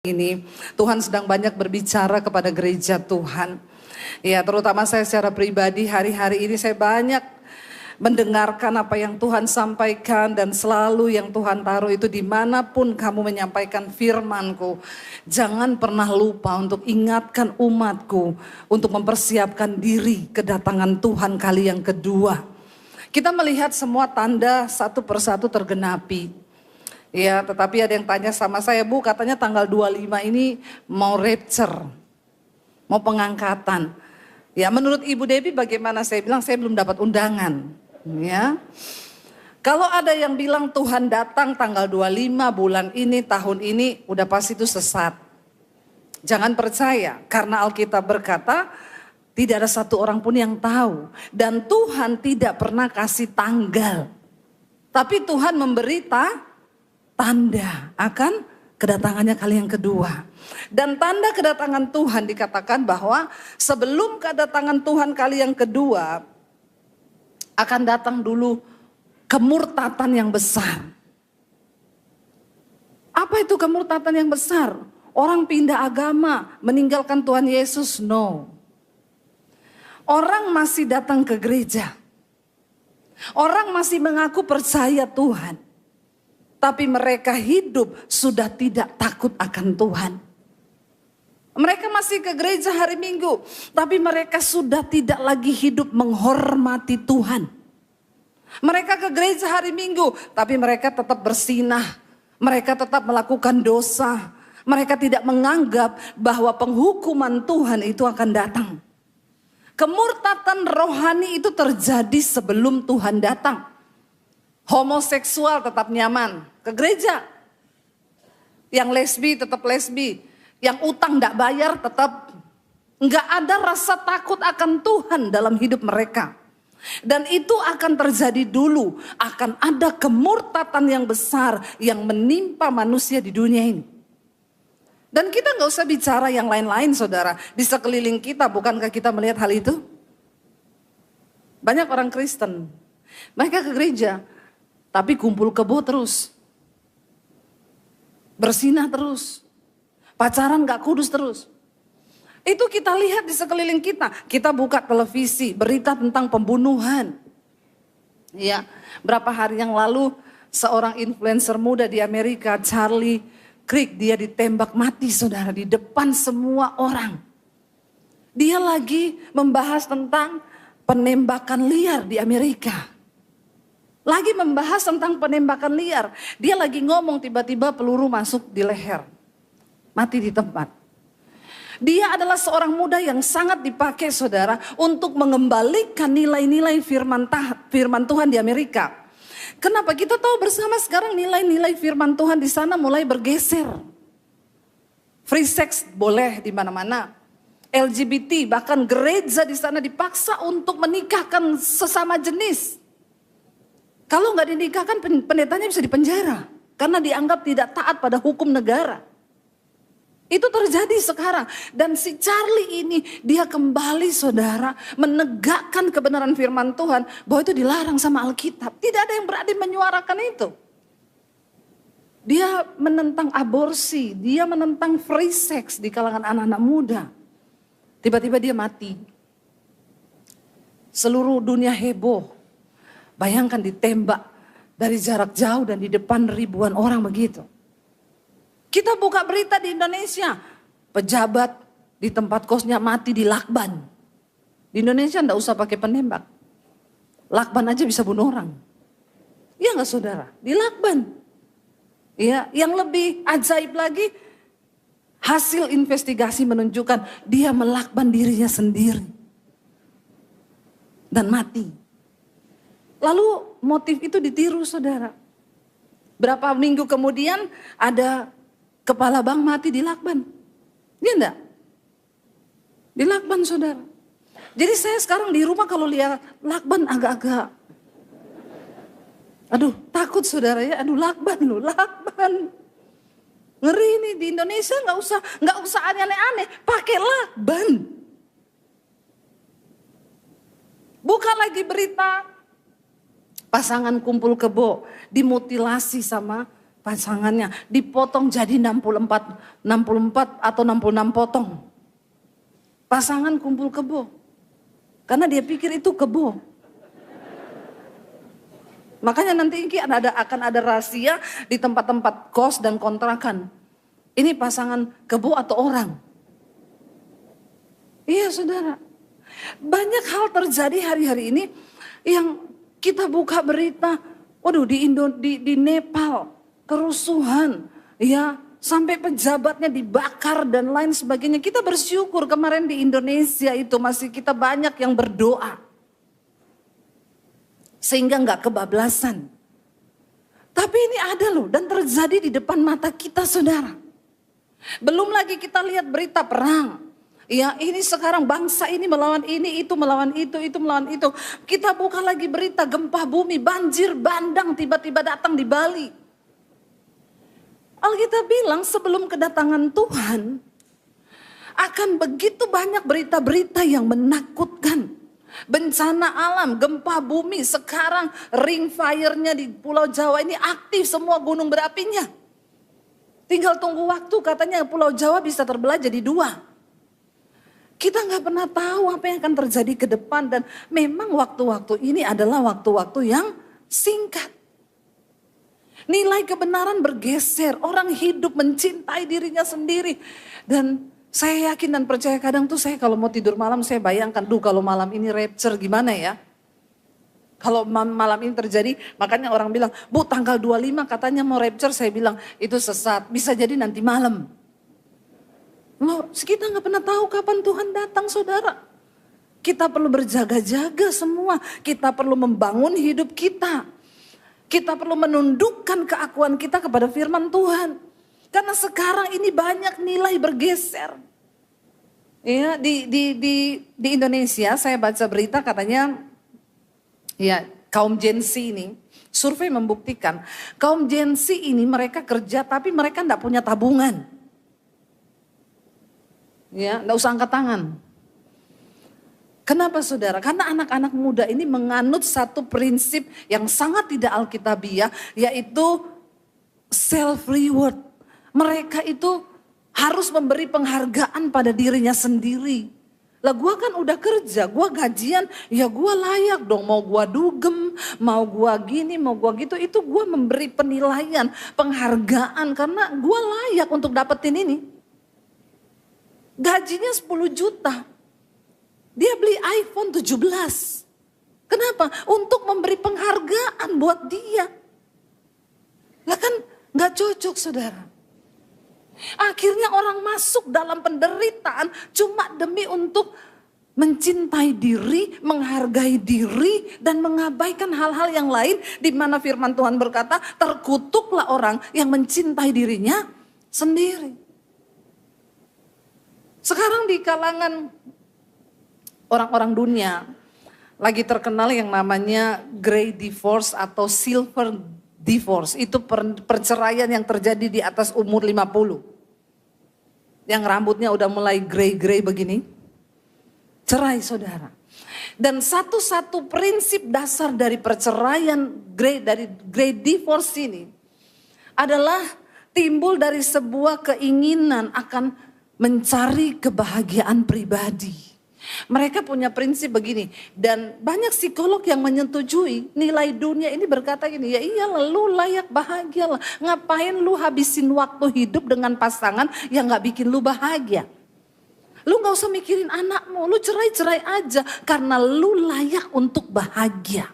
Ini Tuhan sedang banyak berbicara kepada gereja Tuhan. Ya, terutama saya secara pribadi hari-hari ini saya banyak mendengarkan apa yang Tuhan sampaikan, dan selalu yang Tuhan taruh itu dimanapun kamu menyampaikan firman-Ku. Jangan pernah lupa untuk ingatkan umat-Ku untuk mempersiapkan diri kedatangan Tuhan kali yang kedua. Kita melihat semua tanda satu persatu tergenapi. Ya, tetapi ada yang tanya sama saya, Bu, katanya tanggal 25 ini mau rapture, mau pengangkatan. Ya, menurut Ibu Debbie bagaimana? Saya bilang saya belum dapat undangan. Ya, kalau ada yang bilang Tuhan datang tanggal 25 bulan ini, tahun ini, udah pasti itu sesat. Jangan percaya, karena Alkitab berkata tidak ada satu orang pun yang tahu. Dan Tuhan tidak pernah kasih tanggal. Tapi Tuhan memberi tanda akan kedatangannya kali yang kedua. Dan tanda kedatangan Tuhan dikatakan bahwa sebelum kedatangan Tuhan kali yang kedua akan datang dulu kemurtatan yang besar. Apa itu kemurtatan yang besar? Orang pindah agama, meninggalkan Tuhan Yesus? No. Orang masih datang ke gereja. Orang masih mengaku percaya Tuhan. Tapi mereka hidup sudah tidak takut akan Tuhan. Mereka masih ke gereja hari Minggu, tapi mereka sudah tidak lagi hidup menghormati Tuhan. Mereka ke gereja hari Minggu, tapi mereka tetap bersinah. Mereka tetap melakukan dosa. Mereka tidak menganggap bahwa penghukuman Tuhan itu akan datang. Kemurtatan rohani itu terjadi sebelum Tuhan datang. Homoseksual tetap nyaman ke gereja. Yang lesbi tetap lesbi. Yang utang tidak bayar tetap. Nggak ada rasa takut akan Tuhan dalam hidup mereka. Dan itu akan terjadi dulu. Akan ada kemurtatan yang besar yang menimpa manusia di dunia ini. Dan kita nggak usah bicara yang lain-lain, saudara. Di sekeliling kita, bukankah kita melihat hal itu? Banyak orang Kristen. Mereka ke gereja. Tapi kumpul kebo terus. Bersinah terus. Pacaran gak kudus terus. Itu kita lihat di sekeliling kita. Kita buka televisi, berita tentang pembunuhan. Ya, berapa hari yang lalu seorang influencer muda di Amerika, Charlie Kirk, dia ditembak mati, saudara, di depan semua orang. Dia lagi membahas tentang penembakan liar di Amerika. Lagi membahas tentang penembakan liar. Dia lagi ngomong, tiba-tiba peluru masuk di leher. Mati di tempat. Dia adalah seorang muda yang sangat dipakai, saudara, untuk mengembalikan nilai-nilai firman Tuhan di Amerika. Kenapa? Kita tahu bersama sekarang nilai-nilai firman Tuhan di sana mulai bergeser. Free sex boleh di mana-mana. LGBT, bahkan gereja di sana dipaksa untuk menikahkan sesama jenis. Kalau nggak dinikahkan, pendetanya bisa dipenjara karena dianggap tidak taat pada hukum negara. Itu terjadi sekarang. Dan si Charlie ini, dia kembali, saudara, menegakkan kebenaran firman Tuhan bahwa itu dilarang sama Alkitab. Tidak ada yang berani menyuarakan itu. Dia menentang aborsi, dia menentang free sex di kalangan anak-anak muda. Tiba-tiba dia mati. Seluruh dunia heboh. Bayangkan ditembak dari jarak jauh dan di depan ribuan orang begitu. Kita buka berita di Indonesia. Pejabat di tempat kosnya mati di lakban. Di Indonesia enggak usah pakai penembak. Lakban aja bisa bunuh orang. Iya enggak, saudara? Di lakban. Ya, yang lebih ajaib lagi, hasil investigasi menunjukkan dia melakban dirinya sendiri. Dan mati. Lalu motif itu ditiru, saudara. Berapa minggu kemudian ada kepala bank mati di lakban. Iya enggak? Di lakban, saudara. Jadi saya sekarang di rumah kalau lihat lakban agak-agak. Aduh, takut, saudara, ya. Aduh, lakban loh, lakban. Ngeri nih, di Indonesia nggak usah aneh-aneh, pakai lakban. Buka lagi berita. Pasangan kumpul kebo dimutilasi sama pasangannya, dipotong jadi 64 atau 66 potong. Pasangan kumpul kebo, karena dia pikir itu kebo. Makanya nanti akan ada rahasia di tempat-tempat kos dan kontrakan. Ini pasangan kebo atau orang? Iya saudara, banyak hal terjadi hari-hari ini yang kita buka berita, waduh di Nepal kerusuhan, ya sampai pejabatnya dibakar dan lain sebagainya. Kita bersyukur kemarin di Indonesia itu masih kita banyak yang berdoa. Sehingga nggak kebablasan. Tapi ini ada loh dan terjadi di depan mata kita saudara. Belum lagi kita lihat berita perang. Ya ini sekarang bangsa ini melawan ini, itu melawan itu melawan itu. Kita buka lagi berita gempa bumi, banjir bandang tiba-tiba datang di Bali. Alkitab bilang sebelum kedatangan Tuhan akan begitu banyak berita-berita yang menakutkan. Bencana alam, gempa bumi, sekarang ring fire-nya di Pulau Jawa ini aktif semua gunung berapinya. Tinggal tunggu waktu katanya Pulau Jawa bisa terbelah jadi 2. Kita nggak pernah tahu apa yang akan terjadi ke depan dan memang waktu-waktu ini adalah waktu-waktu yang singkat. Nilai kebenaran bergeser, orang hidup mencintai dirinya sendiri. Dan saya yakin dan percaya kadang tuh saya kalau mau tidur malam saya bayangkan, kalau malam ini rapture gimana ya. Kalau malam ini terjadi, makanya orang bilang, Bu tanggal 25 katanya mau rapture, saya bilang itu sesat, bisa jadi nanti malam. Loh, kita nggak pernah tahu kapan Tuhan datang saudara. Kita perlu berjaga-jaga semua, kita perlu membangun hidup kita. Kita perlu menundukkan keakuan kita kepada firman Tuhan. Karena sekarang ini banyak nilai bergeser. Ya, di Indonesia saya baca berita katanya ya kaum Gen Z ini survei membuktikan kaum Gen Z ini mereka kerja tapi mereka enggak punya tabungan. Ya, enggak usah angkat tangan. Kenapa saudara? Karena anak-anak muda ini menganut satu prinsip yang sangat tidak alkitabiah, yaitu self reward. Mereka itu harus memberi penghargaan pada dirinya sendiri. Lah gua kan udah kerja, gua gajian, ya gua layak dong, mau gua dugem, mau gua gini, mau gua gitu, itu gua memberi penilaian, penghargaan karena gua layak untuk dapetin ini. Gajinya 10 juta. Dia beli iPhone 17. Kenapa? Untuk memberi penghargaan buat dia. Lah kan gak cocok saudara. Akhirnya orang masuk dalam penderitaan cuma demi untuk mencintai diri, menghargai diri dan mengabaikan hal-hal yang lain di mana firman Tuhan berkata terkutuklah orang yang mencintai dirinya sendiri. Sekarang di kalangan orang-orang dunia lagi terkenal yang namanya grey divorce atau silver divorce. Itu perceraian yang terjadi di atas umur 50. Yang rambutnya udah mulai grey-grey begini. Cerai saudara. Dan satu-satu prinsip dasar dari perceraian dari grey divorce ini adalah timbul dari sebuah keinginan akan mencari kebahagiaan pribadi. Mereka punya prinsip begini dan banyak psikolog yang menyetujui nilai dunia ini berkata gini, ya iyalah lu layak bahagia lah. Ngapain lu habisin waktu hidup dengan pasangan yang gak bikin lu bahagia. Lu gak usah mikirin anakmu, lu cerai-cerai aja karena lu layak untuk bahagia.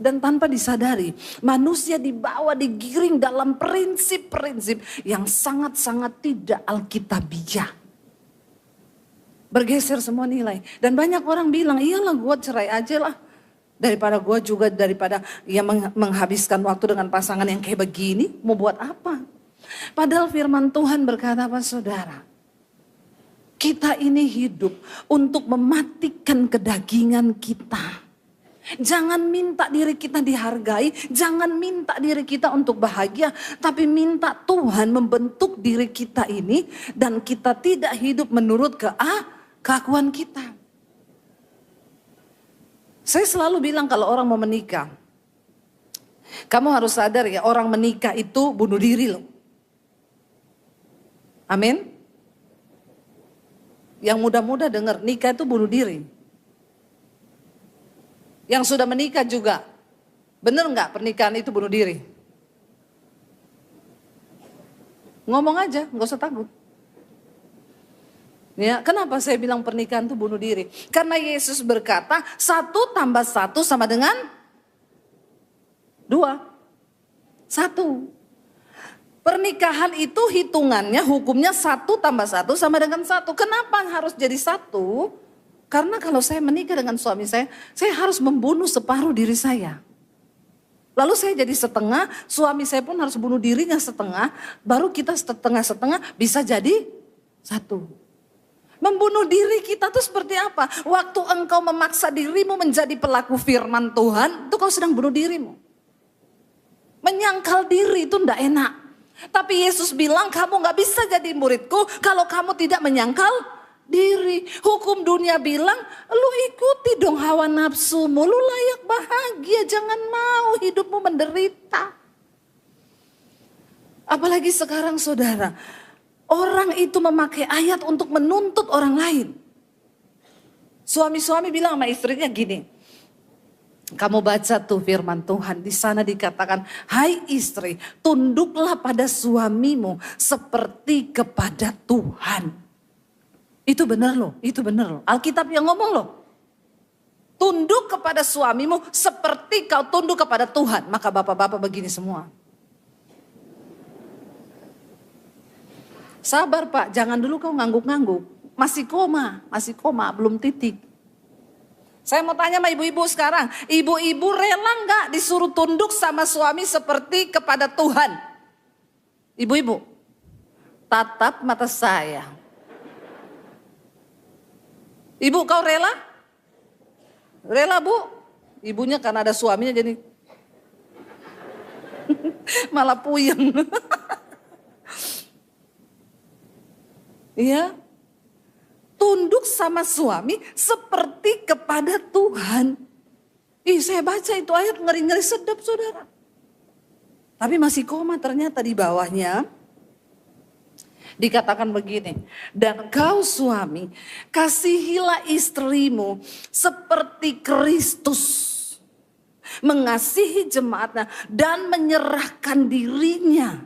Dan tanpa disadari manusia dibawa digiring dalam prinsip-prinsip yang sangat-sangat tidak alkitabiah. Bergeser semua nilai. Dan banyak orang bilang iyalah gue cerai aja lah. Daripada ya menghabiskan waktu dengan pasangan yang kayak begini mau buat apa. Padahal firman Tuhan berkata apa saudara. Kita ini hidup untuk mematikan kedagingan kita. Jangan minta diri kita dihargai, jangan minta diri kita untuk bahagia, tapi minta Tuhan membentuk diri kita ini dan kita tidak hidup menurut keakuan kita. Saya selalu bilang kalau orang mau menikah, Kamu harus sadar ya, orang menikah itu bunuh diri loh. Amin. Yang muda-muda dengar, nikah itu bunuh diri. Yang sudah menikah juga, benar nggak pernikahan itu bunuh diri? Ngomong aja, nggak usah takut. Ya, kenapa saya bilang pernikahan itu bunuh diri? Karena Yesus berkata, 1 tambah 1 sama dengan 2. 1. Pernikahan itu hitungannya, hukumnya 1 tambah 1 sama dengan 1. Kenapa harus jadi 1? Karena kalau saya menikah dengan suami saya harus membunuh separuh diri saya. Lalu saya jadi setengah, suami saya pun harus bunuh dirinya setengah, baru kita setengah-setengah bisa jadi 1. Membunuh diri kita tuh seperti apa? Waktu engkau memaksa dirimu menjadi pelaku firman Tuhan, itu kau sedang bunuh dirimu. Menyangkal diri itu ndak enak. Tapi Yesus bilang kamu gak bisa jadi muridku kalau kamu tidak menyangkal diri. Hukum dunia bilang lu ikuti dong hawa nafsumu, lu layak bahagia, jangan mau hidupmu menderita. Apalagi sekarang saudara, orang itu memakai ayat untuk menuntut orang lain. Suami-suami bilang sama istrinya gini, kamu baca tuh firman Tuhan, di sana dikatakan, hai istri, tunduklah pada suamimu seperti kepada Tuhan. Itu benar loh, itu benar loh. Alkitab yang ngomong loh. Tunduk kepada suamimu seperti kau tunduk kepada Tuhan. Maka bapak-bapak begini semua. Sabar Pak, jangan dulu kau ngangguk-ngangguk. Masih koma, belum titik. Saya mau tanya sama ibu-ibu sekarang, ibu-ibu rela nggak disuruh tunduk sama suami seperti kepada Tuhan? Ibu-ibu, tatap mata saya. Ibu kau rela? Rela Bu? Ibunya karena ada suaminya jadi malah puyeng. Iya. Tunduk sama suami seperti kepada Tuhan. Saya baca itu ayat ngeri-ngeri sedap saudara. Tapi masih koma ternyata di bawahnya. Dikatakan begini. Dan kau suami, kasihilah istrimu seperti Kristus. Mengasihi jemaatnya dan menyerahkan dirinya.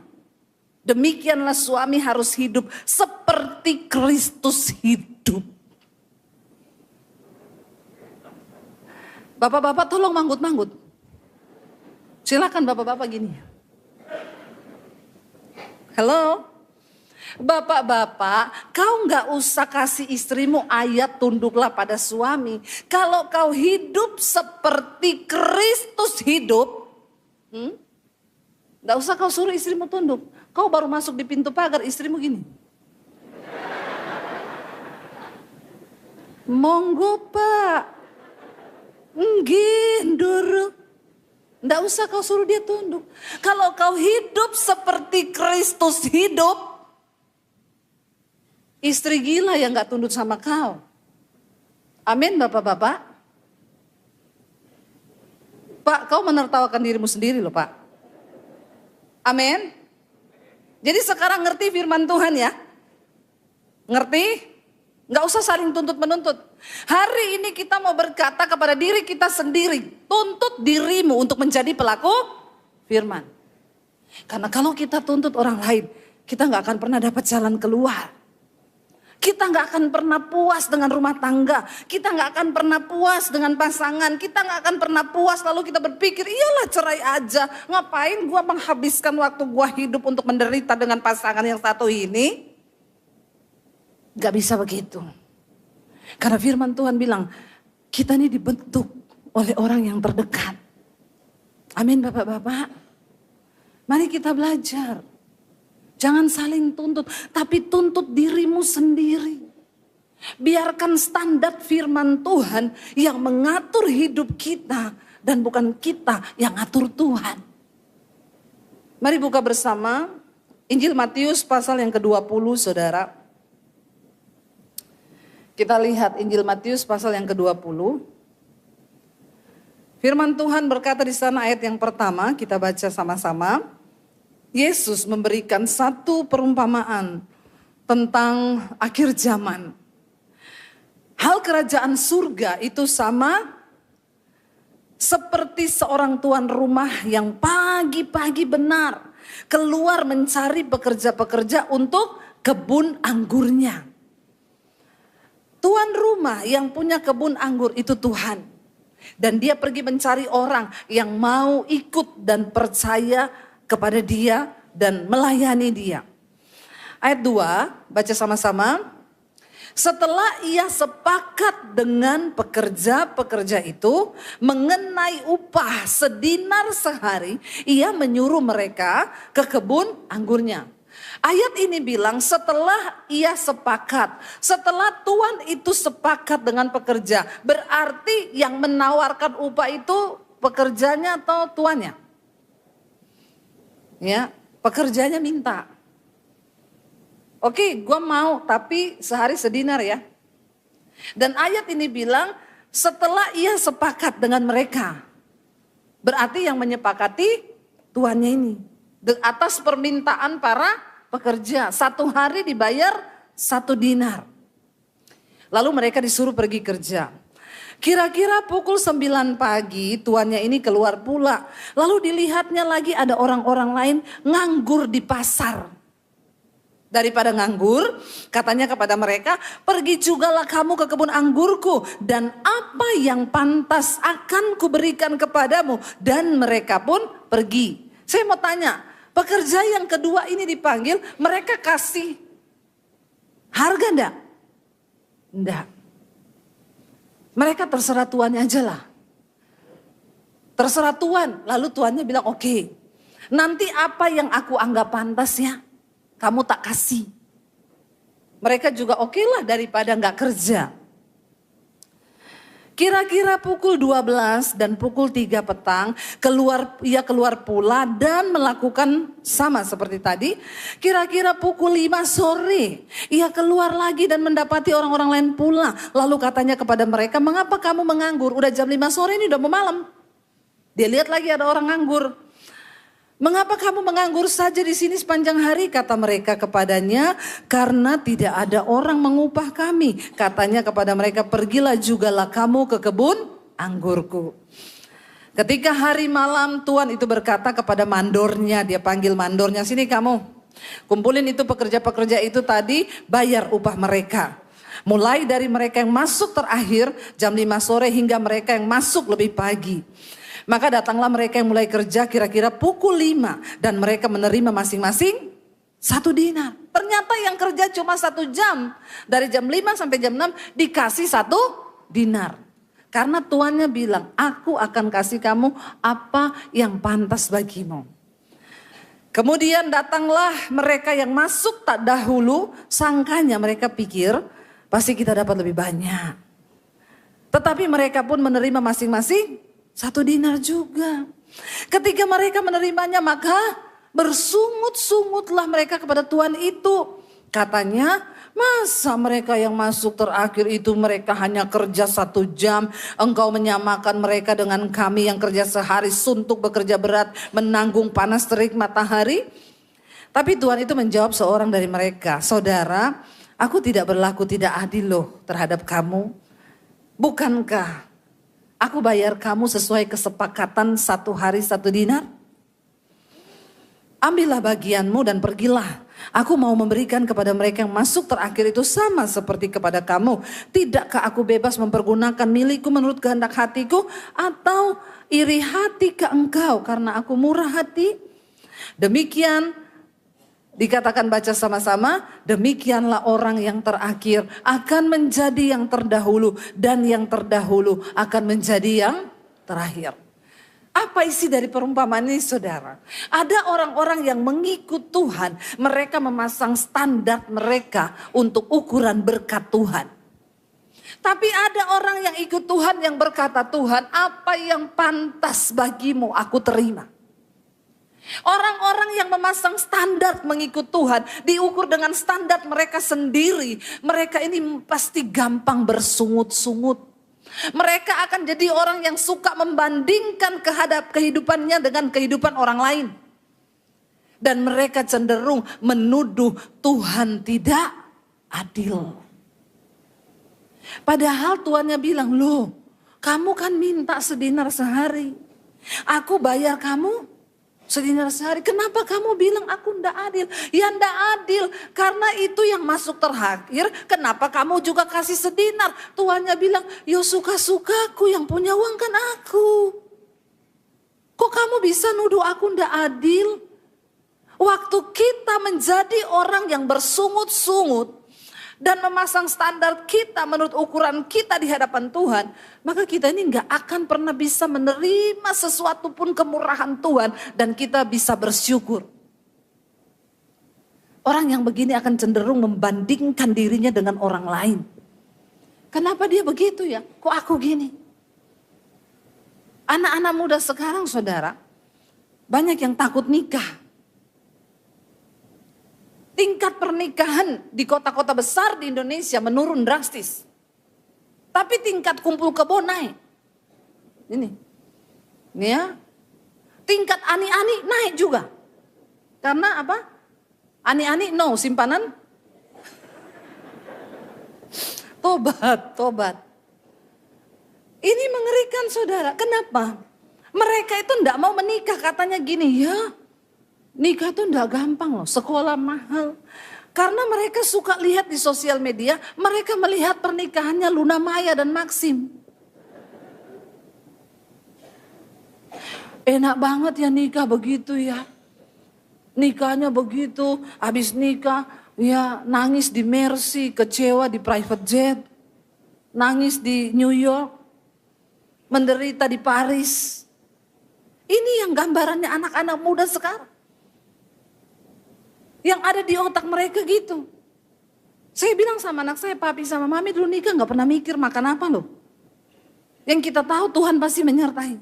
Demikianlah suami harus hidup seperti Kristus hidup. Bapak-bapak tolong manggut-manggut. Silakan bapak-bapak gini. Halo. Bapak-bapak, kau nggak usah kasih istrimu ayat tunduklah pada suami. Kalau kau hidup seperti Kristus hidup, nggak usah kau suruh istrimu tunduk. Kau baru masuk di pintu pagar, istrimu gini. Monggo Pak. Duru. Nggak usah kau suruh dia tunduk. Kalau kau hidup seperti Kristus hidup, istri gila yang nggak tunduk sama kau. Amin bapak-bapak. Pak, kau menertawakan dirimu sendiri loh Pak. Amin. Jadi sekarang ngerti firman Tuhan ya? Ngerti? Nggak usah saling tuntut menuntut. Hari ini kita mau berkata kepada diri kita sendiri. Tuntut dirimu untuk menjadi pelaku firman. Karena kalau kita tuntut orang lain, kita nggak akan pernah dapat jalan keluar. Kita nggak akan pernah puas dengan rumah tangga. Kita nggak akan pernah puas dengan pasangan. Kita nggak akan pernah puas lalu kita berpikir, iyalah cerai aja. Ngapain gua menghabiskan waktu gua hidup untuk menderita dengan pasangan yang satu ini? Gak bisa begitu. Karena firman Tuhan bilang, kita ini dibentuk oleh orang yang terdekat. Amin bapak-bapak. Mari kita belajar. Jangan saling tuntut, tapi tuntut dirimu sendiri. Biarkan standar firman Tuhan yang mengatur hidup kita dan bukan kita yang atur Tuhan. Mari buka bersama Injil Matius pasal yang ke-20 saudara. Kita lihat Injil Matius pasal yang ke-20. Firman Tuhan berkata di sana ayat yang pertama, kita baca sama-sama. Yesus memberikan satu perumpamaan tentang akhir zaman. Hal kerajaan surga itu sama seperti seorang tuan rumah yang pagi-pagi benar keluar mencari pekerja-pekerja untuk kebun anggurnya. Tuan rumah yang punya kebun anggur itu Tuhan. Dan dia pergi mencari orang yang mau ikut dan percaya kepada dia dan melayani dia. Ayat 2, baca sama-sama. Setelah ia sepakat dengan pekerja-pekerja itu mengenai upah sedinar sehari, ia menyuruh mereka ke kebun anggurnya. Ayat ini bilang setelah ia sepakat, setelah Tuhan itu sepakat dengan pekerja, berarti yang menawarkan upah itu pekerjanya atau tuannya? Ya, pekerjanya minta. Oke, gue mau tapi sehari sedinar ya. Dan ayat ini bilang setelah ia sepakat dengan mereka, berarti yang menyepakati tuannya ini. Atas permintaan para pekerja, satu hari dibayar 1 dinar. Lalu mereka disuruh pergi kerja. Kira-kira pukul 9 pagi tuannya ini keluar pula. Lalu dilihatnya lagi ada orang-orang lain nganggur di pasar. Daripada nganggur, katanya kepada mereka, pergi jugalah kamu ke kebun anggurku. Dan apa yang pantas akan kuberikan kepadamu. Dan mereka pun pergi. Saya mau tanya, pekerja yang kedua ini dipanggil, mereka kasih harga enggak? Enggak. Mereka terserah tuannya aja lah. Terserah tuan, lalu tuannya bilang oke. Nanti apa yang aku anggap pantas ya, kamu tak kasih. Mereka juga oke lah daripada enggak kerja. Kira-kira pukul 12 dan pukul 3 petang ia keluar pula dan melakukan sama seperti tadi. Kira-kira pukul 5 sore ia keluar lagi dan mendapati orang-orang lain pula. Lalu katanya kepada mereka, mengapa kamu menganggur? Udah jam 5 sore ini udah mau malam. Dia lihat lagi ada orang nganggur. Mengapa kamu menganggur saja di sini sepanjang hari? Kata mereka kepadanya, karena tidak ada orang mengupah kami. Katanya kepada mereka, pergilah jugalah kamu ke kebun anggurku. Ketika hari malam Tuhan itu berkata kepada mandornya, dia panggil mandornya, sini kamu. Kumpulin itu pekerja-pekerja itu tadi, bayar upah mereka. Mulai dari mereka yang masuk terakhir jam 5 sore hingga mereka yang masuk lebih pagi. Maka datanglah mereka yang mulai kerja kira-kira pukul 5. Dan mereka menerima masing-masing 1 dinar. Ternyata yang kerja cuma 1 jam. Dari jam 5 sampai jam 6 dikasih 1 dinar. Karena tuannya bilang, aku akan kasih kamu apa yang pantas bagimu. Kemudian datanglah mereka yang masuk tak dahulu. Sangkanya mereka pikir pasti kita dapat lebih banyak. Tetapi mereka pun menerima masing-masing 1 dinar juga. Ketika mereka menerimanya maka bersungut-sungutlah mereka kepada Tuhan itu. Katanya, masa mereka yang masuk terakhir itu mereka hanya kerja 1 jam. Engkau menyamakan mereka dengan kami yang kerja sehari suntuk bekerja berat menanggung panas terik matahari. Tapi Tuhan itu menjawab seorang dari mereka, saudara, aku tidak berlaku tidak adil loh terhadap kamu. Bukankah aku bayar kamu sesuai kesepakatan 1 hari 1 dinar? Ambillah bagianmu dan pergilah. Aku mau memberikan kepada mereka yang masuk terakhir itu sama seperti kepada kamu. Tidakkah aku bebas mempergunakan milikku menurut kehendak hatiku? Atau iri hati ke engkau karena aku murah hati? Demikian dikatakan baca sama-sama, demikianlah orang yang terakhir akan menjadi yang terdahulu dan yang terdahulu akan menjadi yang terakhir. Apa isi dari perumpamaan ini saudara? Ada orang-orang yang mengikut Tuhan, mereka memasang standar mereka untuk ukuran berkat Tuhan. Tapi ada orang yang ikut Tuhan yang berkata, Tuhan apa yang pantas bagimu aku terima. Orang-orang yang memasang standar mengikut Tuhan diukur dengan standar mereka sendiri. Mereka ini pasti gampang bersungut-sungut. Mereka akan jadi orang yang suka membandingkan kehidupannya dengan kehidupan orang lain. Dan mereka cenderung menuduh Tuhan tidak adil. Padahal Tuhannya bilang, loh kamu kan minta sedinar sehari. Aku bayar kamu sedinar sehari. Kenapa kamu bilang aku ndak adil? Ya ndak adil karena itu yang masuk terakhir. Kenapa kamu juga kasih sedinar? Tuhannya bilang, yo suka-sukaku, yang punya uang kan aku. Kok kamu bisa nuduh aku ndak adil? Waktu kita menjadi orang yang bersungut-sungut dan memasang standar kita menurut ukuran kita di hadapan Tuhan, maka kita ini nggak akan pernah bisa menerima sesuatu pun kemurahan Tuhan dan kita bisa bersyukur. Orang yang begini akan cenderung membandingkan dirinya dengan orang lain. Kenapa dia begitu ya? Kok aku gini? Anak-anak muda sekarang saudara, banyak yang takut nikah. Tingkat pernikahan di kota-kota besar di Indonesia menurun drastis. Tapi tingkat kumpul kebo naik. Ini ya. Tingkat ani-ani naik juga. Karena apa? Ani-ani no, simpanan. Tobat. Ini mengerikan saudara. Kenapa? Mereka itu enggak mau menikah, katanya gini ya. Nikah tuh enggak gampang loh, sekolah mahal. Karena mereka suka lihat di sosial media, mereka melihat pernikahannya Luna Maya dan Maxim. Enak banget ya nikah begitu ya. Nikahnya begitu, habis nikah ya nangis di Mercy, kecewa di private jet. Nangis di New York, menderita di Paris. Ini yang gambarannya anak-anak muda sekarang. Yang ada di otak mereka gitu. Saya bilang sama anak saya, papi sama mami dulu nikah gak pernah mikir makan apa loh. Yang kita tahu Tuhan pasti menyertai.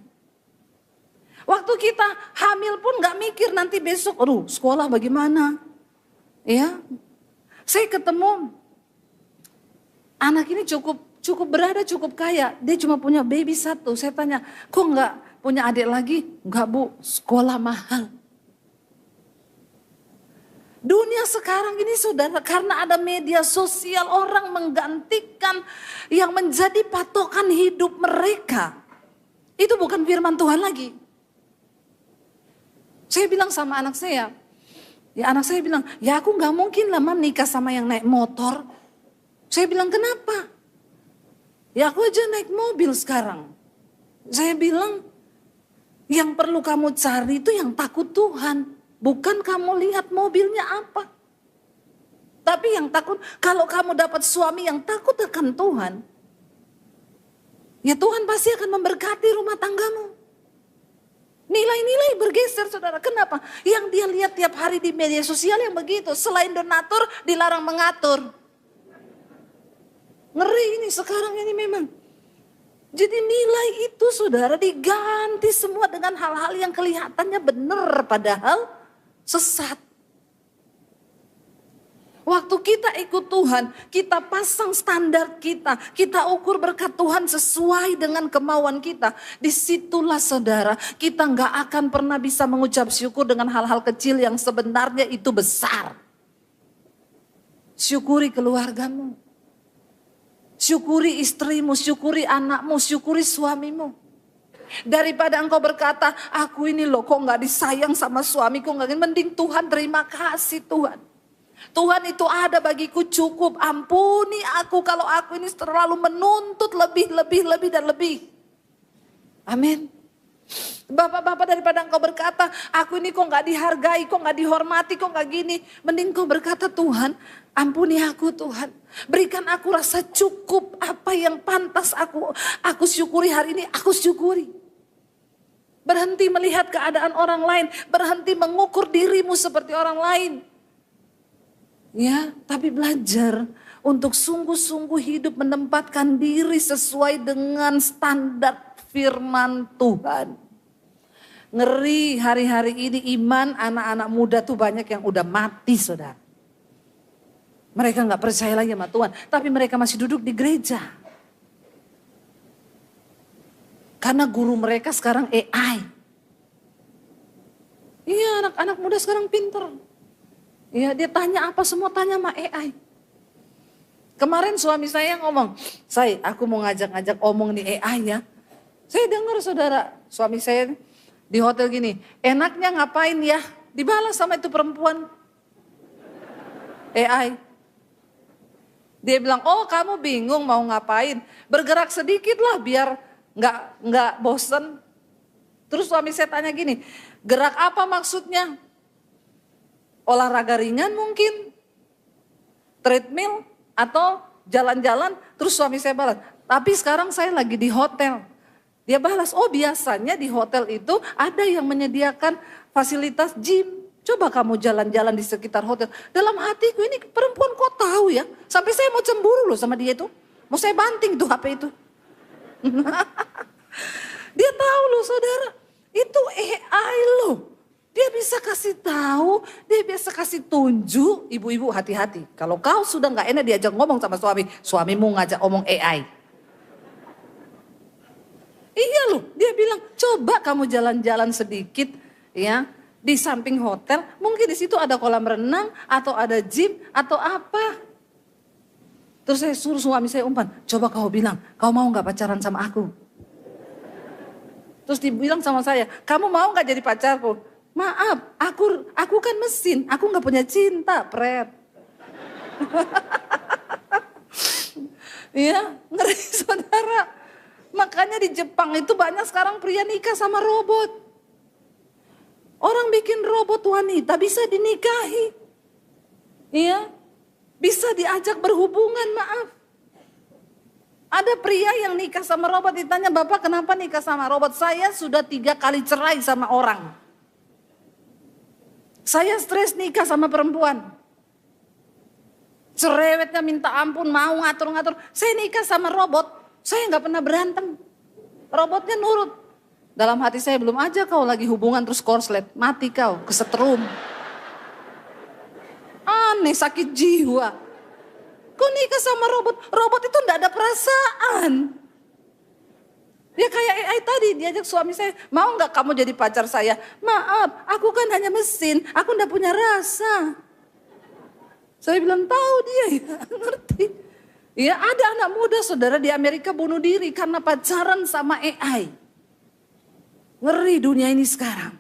Waktu kita hamil pun gak mikir nanti besok, aduh sekolah bagaimana. Ya, saya ketemu anak ini cukup berada, cukup kaya. Dia cuma punya baby satu. Saya tanya, kok gak punya adik lagi? Enggak bu, sekolah mahal. Dunia sekarang ini saudara, karena ada media sosial, orang menggantikan yang menjadi patokan hidup mereka. Itu bukan firman Tuhan lagi. Saya bilang sama anak saya, ya anak saya bilang, ya aku gak mungkin lah mam nikah sama yang naik motor. Saya bilang kenapa? Ya aku aja naik mobil sekarang. Saya bilang, yang perlu kamu cari itu yang takut Tuhan. Bukan kamu lihat mobilnya apa. Tapi yang takut, kalau kamu dapat suami yang takut akan Tuhan. Ya Tuhan pasti akan memberkati rumah tanggamu. Nilai-nilai bergeser saudara. Kenapa? Yang dia lihat tiap hari di media sosial yang begitu. Selain donatur, dilarang mengatur. Ngeri ini sekarang ini memang. Jadi nilai itu saudara diganti semua dengan hal-hal yang kelihatannya benar padahal sesat. Waktu kita ikut Tuhan, kita pasang standar kita ukur berkat Tuhan sesuai dengan kemauan kita. Disitulah saudara, kita gak akan pernah bisa mengucap syukur dengan hal-hal kecil yang sebenarnya itu besar. Syukuri keluargamu, syukuri istrimu, syukuri anakmu, syukuri suamimu. Daripada engkau berkata, aku ini loh kok gak disayang sama suamiku, mending Tuhan terima kasih Tuhan. Tuhan itu ada bagiku cukup, ampuni aku kalau aku ini terlalu menuntut lebih dan lebih. Amin. Bapak-bapak daripada engkau berkata, aku ini kok gak dihargai, kok gak dihormati, kok gak gini. Mending kau berkata Tuhan, ampuni aku Tuhan. Berikan aku rasa cukup apa yang pantas aku syukuri hari ini, aku syukuri. Berhenti melihat keadaan orang lain. Berhenti mengukur dirimu seperti orang lain. Ya, tapi belajar untuk sungguh-sungguh hidup menempatkan diri sesuai dengan standar firman Tuhan. Ngeri hari-hari ini iman anak-anak muda tuh banyak yang udah mati saudara. Mereka gak percaya lagi sama Tuhan. Tapi mereka masih duduk di gereja. Karena guru mereka sekarang AI. Iya, anak-anak muda sekarang pinter. Iya, dia tanya apa semua tanya sama AI. Kemarin suami saya ngomong, aku mau ngajak-ngajak omong di AI ya. Saya dengar saudara, suami saya di hotel gini, enaknya ngapain ya? Dibalas sama itu perempuan. AI. Dia bilang, oh kamu bingung mau ngapain? Bergerak sedikit lah biar nggak bosen. Terus suami saya tanya gini, gerak apa maksudnya? Olahraga ringan mungkin? Treadmill? Atau jalan-jalan? Terus suami saya balas, tapi sekarang saya lagi di hotel. Dia balas, oh biasanya di hotel itu ada yang menyediakan fasilitas gym. Coba kamu jalan-jalan di sekitar hotel. Dalam hatiku ini perempuan kok tahu ya. Sampai saya mau cemburu loh sama dia itu. Mau saya banting tuh HP itu. Dia tahu loh saudara. Itu AI loh. Dia bisa kasih tahu, dia bisa kasih tunjuk. Ibu-ibu hati-hati. Kalau kau sudah gak enak diajak ngomong sama suami. Suamimu ngajak omong AI. Iya loh, dia bilang coba kamu jalan-jalan sedikit ya. Di samping hotel, mungkin di situ ada kolam renang atau ada gym atau apa. Terus saya suruh suami saya umpan, coba kau bilang, kau mau gak pacaran sama aku? Terus dibilang sama saya, kamu mau gak jadi pacarku? Maaf, aku kan mesin, aku gak punya cinta, Pret. Iya, ngeri saudara. Makanya di Jepang itu banyak sekarang pria nikah sama robot. Orang bikin robot wanita bisa dinikahi. Iya. Bisa diajak berhubungan, maaf. Ada pria yang nikah sama robot ditanya, Bapak kenapa nikah sama robot? Saya sudah 3 kali cerai sama orang. Saya stres nikah sama perempuan. Cerewetnya minta ampun, mau ngatur-ngatur. Saya nikah sama robot, saya gak pernah berantem. Robotnya nurut. Dalam hati saya belum aja kau lagi hubungan terus korslet. Mati kau, kesetrum. Aneh, sakit jiwa. Kau nikah sama robot. Robot itu enggak ada perasaan. Dia kayak AI tadi, diajak suami saya. Mau enggak kamu jadi pacar saya? Maaf, aku kan hanya mesin. Aku enggak punya rasa. Saya bilang tahu dia ya, ngerti. Ya ada anak muda saudara di Amerika bunuh diri karena pacaran sama AI. Ngeri dunia ini sekarang.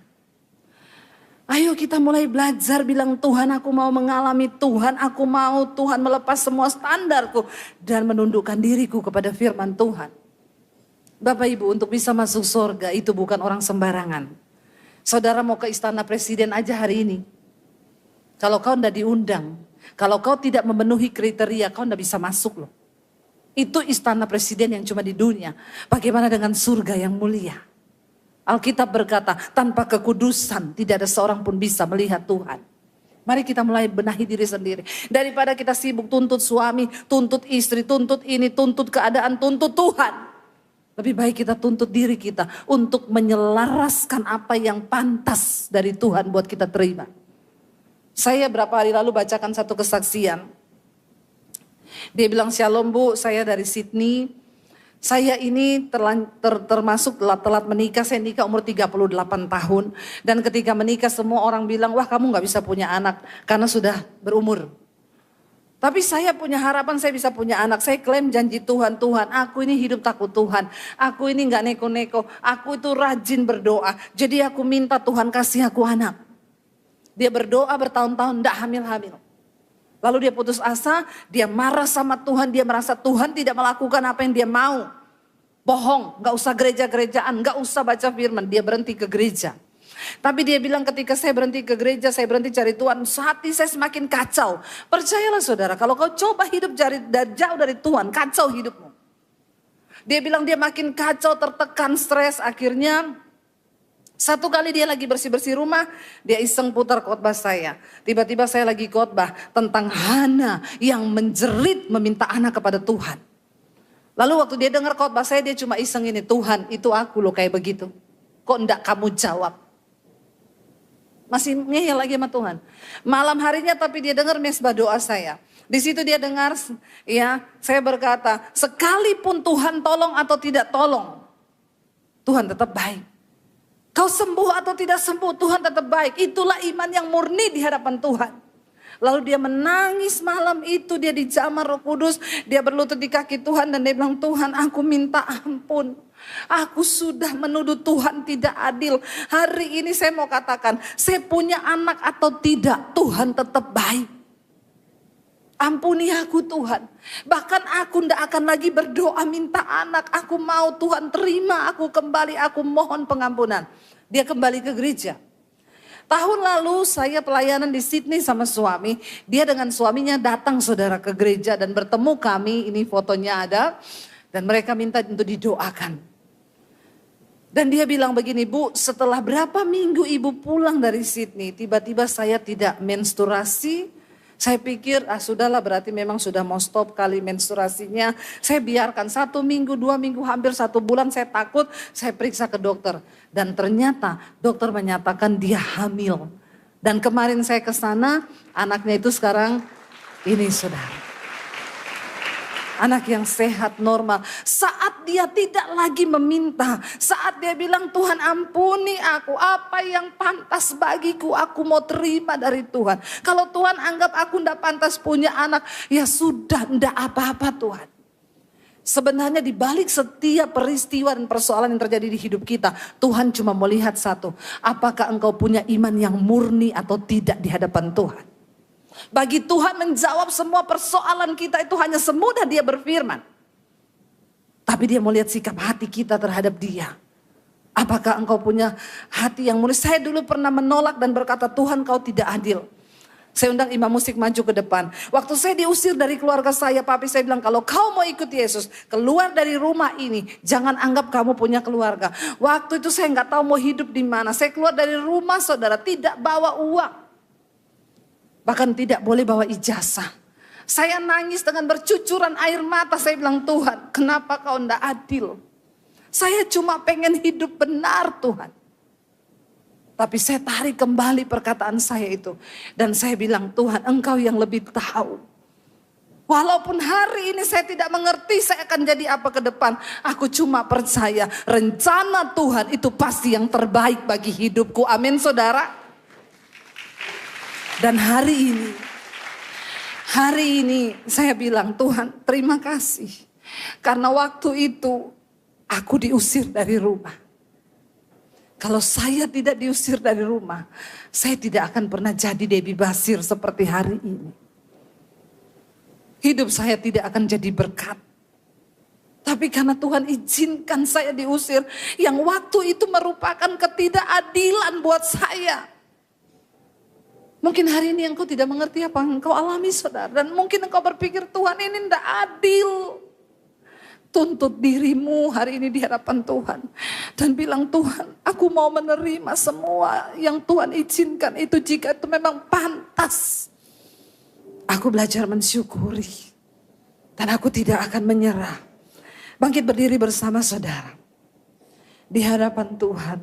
Ayo kita mulai belajar bilang Tuhan aku mau mengalami, Tuhan aku mau, Tuhan melepas semua standarku. Dan menundukkan diriku kepada firman Tuhan. Bapak Ibu untuk bisa masuk surga itu bukan orang sembarangan. Saudara mau ke istana presiden aja hari ini. Kalau kau tidak diundang, kalau kau tidak memenuhi kriteria kau tidak bisa masuk loh. Itu istana presiden yang cuma di dunia. Bagaimana dengan surga yang mulia? Alkitab berkata, tanpa kekudusan tidak ada seorang pun bisa melihat Tuhan. Mari kita mulai benahi diri sendiri. Daripada kita sibuk tuntut suami, tuntut istri, tuntut ini, tuntut keadaan, tuntut Tuhan. Lebih baik kita tuntut diri kita untuk menyelaraskan apa yang pantas dari Tuhan buat kita terima. Saya berapa hari lalu bacakan satu kesaksian. Dia bilang, Shalom Bu, saya dari Sydney. Saya ini termasuk telat menikah, saya nikah umur 38 tahun. Dan ketika menikah semua orang bilang, wah kamu gak bisa punya anak karena sudah berumur. Tapi saya punya harapan saya bisa punya anak. Saya klaim janji Tuhan, Tuhan aku ini hidup takut Tuhan. Aku ini gak neko-neko, aku itu rajin berdoa. Jadi aku minta Tuhan kasih aku anak. Dia berdoa bertahun-tahun gak hamil-hamil. Lalu dia putus asa, dia marah sama Tuhan, dia merasa Tuhan tidak melakukan apa yang dia mau. Bohong, gak usah gereja-gerejaan, gak usah baca firman, dia berhenti ke gereja. Tapi dia bilang ketika saya berhenti ke gereja, saya berhenti cari Tuhan, hati saya semakin kacau. Percayalah saudara, kalau kau coba hidup jauh dari Tuhan, kacau hidupmu. Dia bilang dia makin kacau, tertekan, stres, akhirnya satu kali dia lagi bersih-bersih rumah, dia iseng putar khotbah saya. Tiba-tiba saya lagi khotbah tentang Hana yang menjerit meminta anak kepada Tuhan. Lalu waktu dia dengar khotbah saya, dia cuma iseng ini, Tuhan itu aku loh kayak begitu. Kok enggak kamu jawab? Masih ngeyel lagi sama Tuhan. Malam harinya tapi dia dengar mesbah doa saya. Di situ dia dengar, ya saya berkata, sekalipun Tuhan tolong atau tidak tolong, Tuhan tetap baik. Kau sembuh atau tidak sembuh, Tuhan tetap baik. Itulah iman yang murni di hadapan Tuhan. Lalu dia menangis malam itu, dia dijamah Roh Kudus, dia berlutut di kaki Tuhan dan dia bilang, Tuhan aku minta ampun. Aku sudah menuduh Tuhan tidak adil. Hari ini saya mau katakan, saya punya anak atau tidak, Tuhan tetap baik. Ampuni aku Tuhan. Bahkan aku tidak akan lagi berdoa minta anak. Aku mau Tuhan terima aku kembali, aku mohon pengampunan. Dia kembali ke gereja. Tahun lalu saya pelayanan di Sydney sama suami. Dia dengan suaminya datang saudara ke gereja dan bertemu kami. Ini fotonya ada. Dan mereka minta untuk didoakan. Dan dia bilang begini, Bu, setelah berapa minggu ibu pulang dari Sydney, tiba-tiba saya tidak menstruasi. Saya pikir, sudahlah berarti memang sudah mau stop kali menstruasinya. Saya biarkan 1 minggu, 2 minggu, hampir 1 bulan saya takut. Saya periksa ke dokter. Dan ternyata dokter menyatakan dia hamil. Dan kemarin saya ke sana, anaknya itu sekarang ini saudara. Anak yang sehat, normal. Saat dia tidak lagi meminta. Saat dia bilang, Tuhan ampuni aku. Apa yang pantas bagiku, aku mau terima dari Tuhan. Kalau Tuhan anggap aku tidak pantas punya anak, ya sudah, tidak apa-apa Tuhan. Sebenarnya di balik setiap peristiwa dan persoalan yang terjadi di hidup kita, Tuhan cuma mau lihat satu. Apakah engkau punya iman yang murni atau tidak di hadapan Tuhan? Bagi Tuhan menjawab semua persoalan kita itu hanya semudah dia berfirman. Tapi dia mau lihat sikap hati kita terhadap dia. Apakah engkau punya hati yang murni? Saya dulu pernah menolak dan berkata, Tuhan kau tidak adil. Saya undang imam musik maju ke depan. Waktu saya diusir dari keluarga saya, papi saya bilang, kalau kau mau ikut Yesus, keluar dari rumah ini, jangan anggap kamu punya keluarga. Waktu itu saya nggak tahu mau hidup di mana. Saya keluar dari rumah saudara, tidak bawa uang. Bahkan tidak boleh bawa ijazah. Saya nangis dengan bercucuran air mata. Saya bilang, Tuhan kenapa kau tidak adil? Saya cuma pengen hidup benar Tuhan. Tapi saya tarik kembali perkataan saya itu. Dan saya bilang, Tuhan engkau yang lebih tahu. Walaupun hari ini saya tidak mengerti saya akan jadi apa ke depan. Aku cuma percaya rencana Tuhan itu pasti yang terbaik bagi hidupku. Amin saudara. Dan hari ini saya bilang, Tuhan terima kasih. Karena waktu itu aku diusir dari rumah. Kalau saya tidak diusir dari rumah, saya tidak akan pernah jadi Debbie Basir seperti hari ini. Hidup saya tidak akan jadi berkat. Tapi karena Tuhan izinkan saya diusir, yang waktu itu merupakan ketidakadilan buat saya. Mungkin hari ini engkau tidak mengerti apa yang engkau alami saudara. Dan mungkin engkau berpikir Tuhan ini tidak adil. Tuntut dirimu hari ini di hadapan Tuhan. Dan bilang Tuhan aku mau menerima semua yang Tuhan izinkan itu jika itu memang pantas. Aku belajar mensyukuri. Dan aku tidak akan menyerah. Bangkit berdiri bersama saudara. Di hadapan Tuhan.